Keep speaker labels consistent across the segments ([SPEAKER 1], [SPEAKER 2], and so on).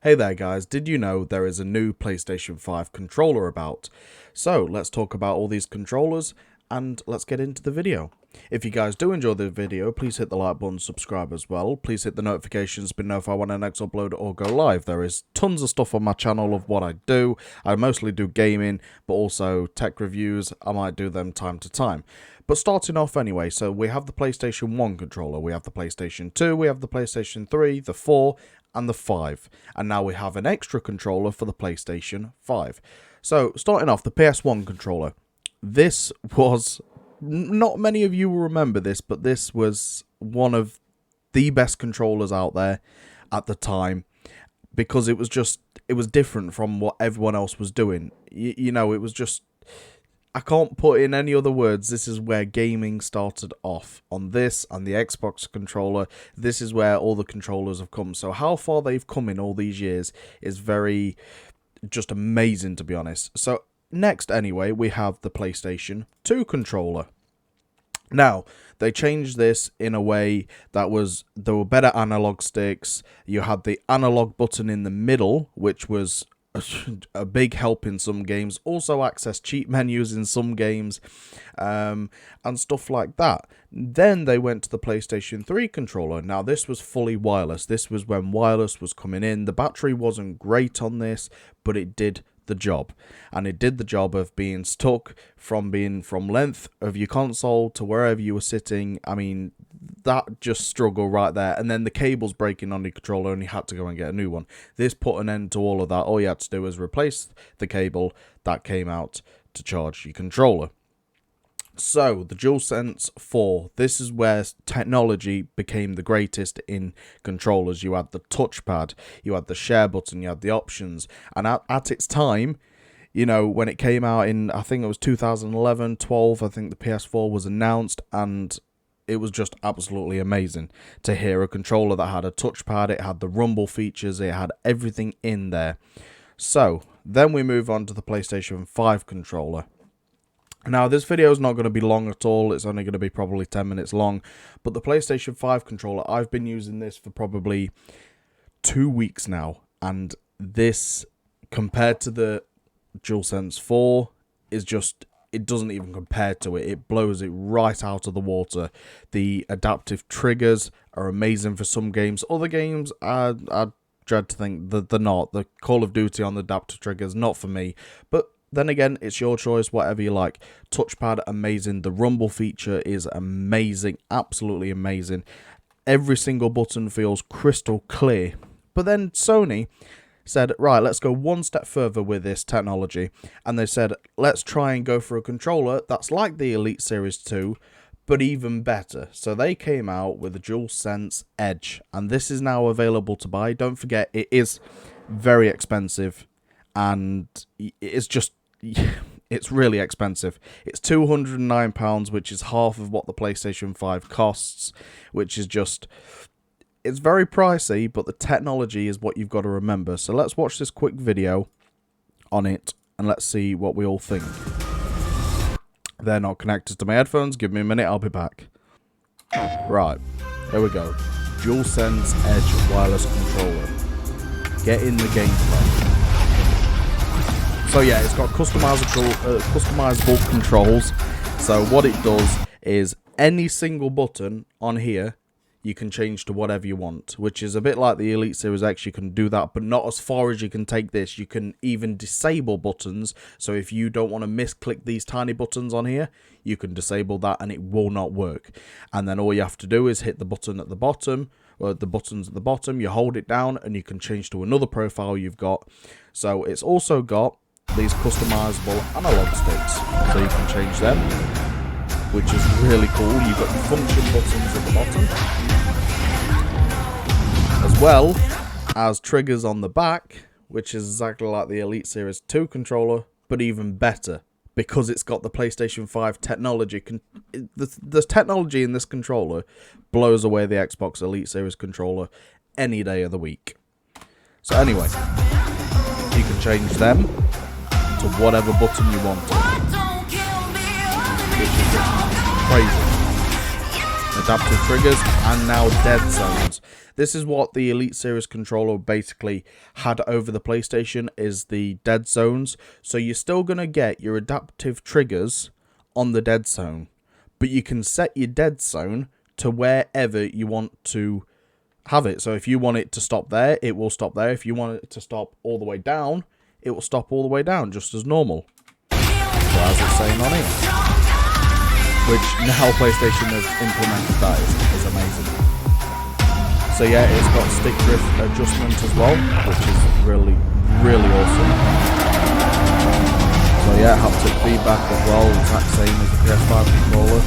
[SPEAKER 1] Hey there guys, did you know there is a new PlayStation 5 controller about? So let's talk about all these controllers and let's get into the video. If you guys do enjoy the video, please hit the like button, subscribe as well. Please hit the notifications to be notified when I next upload or go live. There is tons of stuff on my channel of what I do. I mostly do gaming, but also tech reviews. I might do them time to time. But starting off anyway, so we have the PlayStation 1 controller, we have the PlayStation 2, we have the PlayStation 3, the 4, and the 5. And now we have an extra controller for the PlayStation 5. So, starting off, the PS1 controller. This was, not many of you will remember this, but this was one of the best controllers out there at the time. Because it was different from what everyone else was doing. You know, it was just, I can't put in any other words. This is where gaming started off. On this and the Xbox controller, this is where all the controllers have come. So how far they've come in all these years is very, just amazing, to be honest. So next, anyway, we have the PlayStation 2 controller. Now, they changed this in a way that there were better analog sticks. You had the analog button in the middle, which was a big help in some games. Also access cheat menus in some games, and stuff like that. Then they went to the PlayStation 3 controller. Now this was fully wireless. This was when wireless was coming in. The battery wasn't great on this, but it did the job. And it did the job of being stuck from length of your console to wherever you were sitting. I mean, that just struggle right there. And then the cable's breaking on your controller and you had to go and get a new one. This put an end to all of that. All you had to do was replace the cable that came out to charge your controller. So, the DualSense 4, this is where technology became the greatest in controllers. You had the touchpad, you had the share button, you had the options. And at its time, you know, when it came out in, I think it was 2011, 12, I think the PS4 was announced, and it was just absolutely amazing to hear a controller that had a touchpad, it had the rumble features, it had everything in there. So, then we move on to the PlayStation 5 controller. Now, this video is not going to be long at all. It's only going to be probably 10 minutes long. But the PlayStation 5 controller, I've been using this for probably 2 weeks now. And this, compared to the DualSense 4, is just, it doesn't even compare to it. It blows it right out of the water. The adaptive triggers are amazing for some games. Other games, I dread to think that they're not. The Call of Duty on the adaptive triggers, not for me. But then again, it's your choice, whatever you like. Touchpad, amazing. The rumble feature is amazing, absolutely amazing. Every single button feels crystal clear. But then Sony said, right, let's go one step further with this technology. And they said, let's try and go for a controller that's like the Elite Series 2, but even better. So they came out with the DualSense Edge. And this is now available to buy. Don't forget, it is very expensive. And it's really expensive. It's £209, which is half of what the PlayStation 5 costs, which is just, it's very pricey, but the technology is what you've got to remember. So let's watch this quick video on it, and let's see what we all think. They're not connected to my headphones. Give me a minute, I'll be back. Right, here we go. DualSense Edge wireless controller. Get in the gameplay. So yeah, it's got customizable controls. So what it does is any single button on here you can change to whatever you want, which is a bit like the Elite Series X. You can do that, but not as far as you can take this. You can even disable buttons. So if you don't want to misclick these tiny buttons on here, you can disable that and it will not work. And then all you have to do is hit the button at the bottom, or the buttons at the bottom. You hold it down and you can change to another profile you've got. So it's also got these customizable analog sticks, so you can change them, which is really cool. You've got your function buttons at the bottom, as well as triggers on the back, which is exactly like the Elite Series 2 controller, but even better, because it's got the PlayStation 5 technology. The technology in this controller blows away the Xbox Elite Series controller any day of the week. So anyway, you can change them to whatever button you want, which is just crazy. Adaptive triggers and now dead zones. This is what the Elite Series controller basically had over the PlayStation, is the dead zones. So you're still going to get your adaptive triggers on the dead zone, but you can set your dead zone to wherever you want to have it. So if you want it to stop there, it will stop there. If you want it to stop all the way down, it will stop all the way down, just as normal. So as it's saying on here, which now PlayStation has implemented, that is amazing. So yeah, it's got stick drift adjustment as well, which is really, really awesome. So yeah, haptic feedback as well, exact same as the PS5 controller.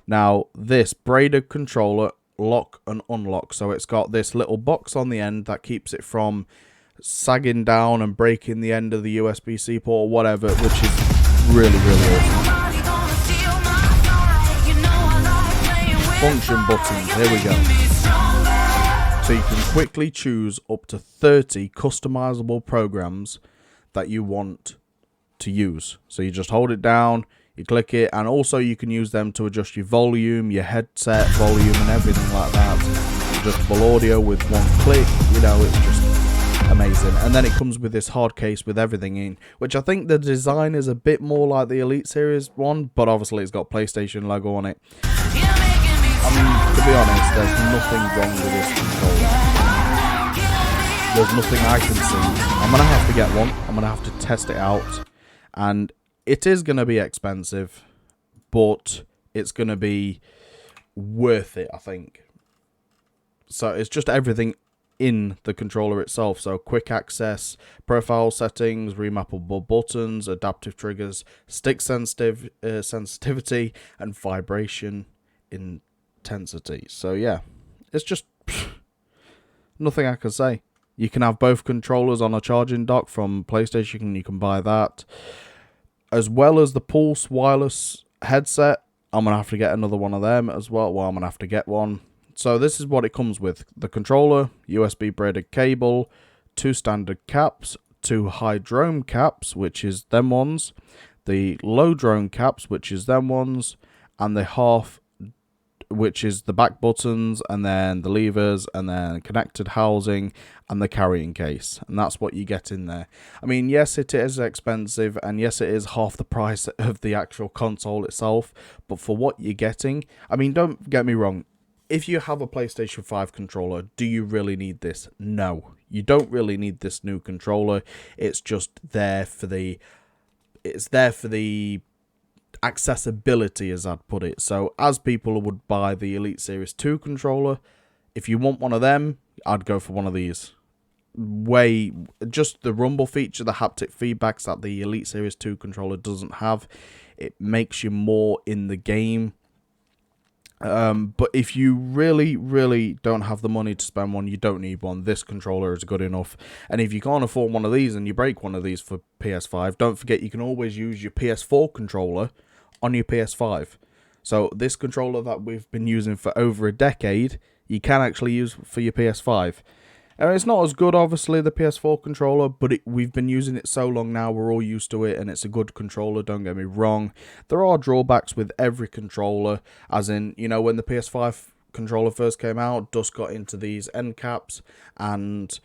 [SPEAKER 1] Now this braided controller, lock and unlock. So it's got this little box on the end that keeps it from sagging down and breaking the end of the USB-C port or whatever, which is really, really awesome. Function buttons, here we go. So you can quickly choose up to 30 customizable programs that you want to use. So you just hold it down, you click it, and also you can use them to adjust your volume, your headset volume, and everything like that. Adjustable audio with one click, you know, it's just amazing. And then it comes with this hard case with everything in, which I think the design is a bit more like the Elite Series one, but obviously it's got PlayStation logo on it. I mean, to be honest, there's nothing wrong with this controller. There's nothing I can see. I'm going to have to get one. I'm going to have to test it out. And it is going to be expensive, but it's going to be worth it, I think. So it's just everything in the controller itself. So quick access, profile settings, remappable buttons, adaptive triggers, stick sensitivity, and vibration intensity. So yeah, it's just nothing I can say. You can have both controllers on a charging dock from PlayStation. You can buy that, as well as the Pulse wireless headset. I'm gonna have to get another one of them as well. Well, I'm gonna have to get one. So this is what it comes with: the controller, USB braided cable, 2 standard caps, 2 high drone caps, which is them ones, the low drone caps, which is them ones, and the half, which is the back buttons, and then the levers, and then connected housing, and the carrying case. And that's what you get in there. I mean, yes, it is expensive, and yes, it is half the price of the actual console itself, but for what you're getting, I mean, don't get me wrong, if you have a PlayStation 5 controller, do you really need this? No, you don't really need this new controller. It's just there for the accessibility, as I'd put it. So as people would buy the Elite Series 2 controller, if you want one of them, I'd go for one of these. Just the rumble feature, the haptic feedbacks that the Elite Series 2 controller doesn't have, it makes you more in the game. But if you really don't have the money to spend one, you don't need one. This controller is good enough. And if you can't afford one of these and you break one of these for PS5, don't forget you can always use your PS4 controller on your PS5. So this controller that we've been using for over a decade, you can actually use for your PS5. And it's not as good, obviously, the PS4 controller, but we've been using it so long now, we're all used to it, and it's a good controller, don't get me wrong. There are drawbacks with every controller, as in, you know, when the PS5 controller first came out, dust got into these end caps, and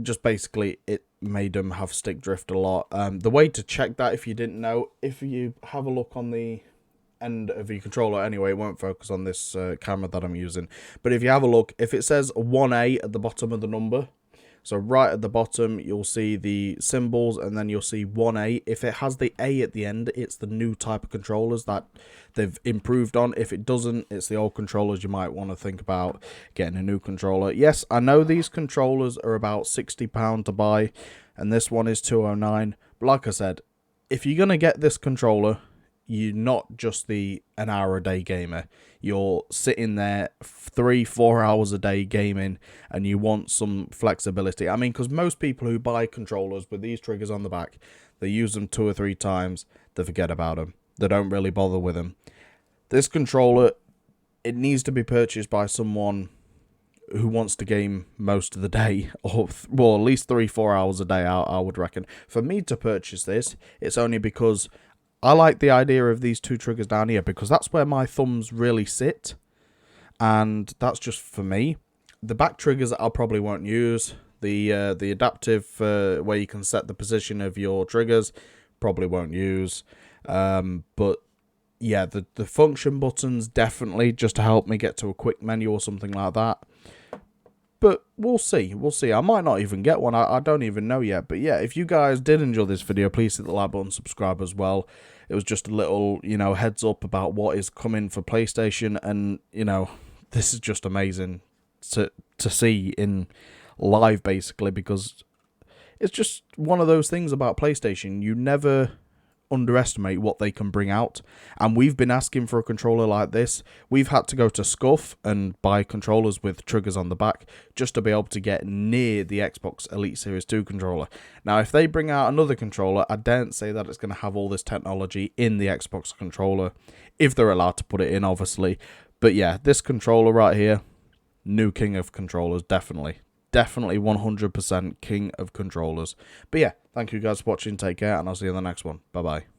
[SPEAKER 1] just basically it made them have stick drift a lot. The way to check that, if you didn't know, if you have a look on the end of your controller, anyway, it won't focus on this camera that I'm using, but if you have a look, if it says 1A at the bottom of the number, so right at the bottom you'll see the symbols, and then you'll see 1A. If it has the A at the end, it's the new type of controllers that they've improved on. If it doesn't, it's the old controllers. You might want to think about getting a new controller. Yes, I know these controllers are about £60 to buy, and this one is £209, but like I said, if you're gonna get this controller, you're not just an hour a day gamer. You're sitting there 3-4 hours a day gaming, and you want some flexibility. I mean, because most people who buy controllers with these triggers on the back, they use them 2 or 3 times, they forget about them. They don't really bother with them. This controller, it needs to be purchased by someone who wants to game most of the day, or well, at least 3-4 hours a day, I would reckon. For me to purchase this, it's only because I like the idea of these 2 triggers down here, because that's where my thumbs really sit, and that's just for me. The back triggers I probably won't use. The adaptive where you can set the position of your triggers, probably won't use. But yeah, the function buttons definitely, just to help me get to a quick menu or something like that. But we'll see. We'll see. I might not even get one. I don't even know yet. But yeah, if you guys did enjoy this video, please hit the like button, subscribe as well. It was just a little, heads up about what is coming for PlayStation. And, this is just amazing to see in live, basically, because it's just one of those things about PlayStation. You never underestimate what they can bring out, and we've been asking for a controller like this. We've had to go to Scuff and buy controllers with triggers on the back just to be able to get near the Xbox Elite Series 2 controller. Now, if they bring out another controller, I daren't say that it's going to have all this technology in the Xbox controller, if they're allowed to put it in, obviously. But yeah, this controller right here, new king of controllers, definitely 100% king of controllers. But yeah, thank you guys for watching, take care, and I'll see you in the next one. Bye bye.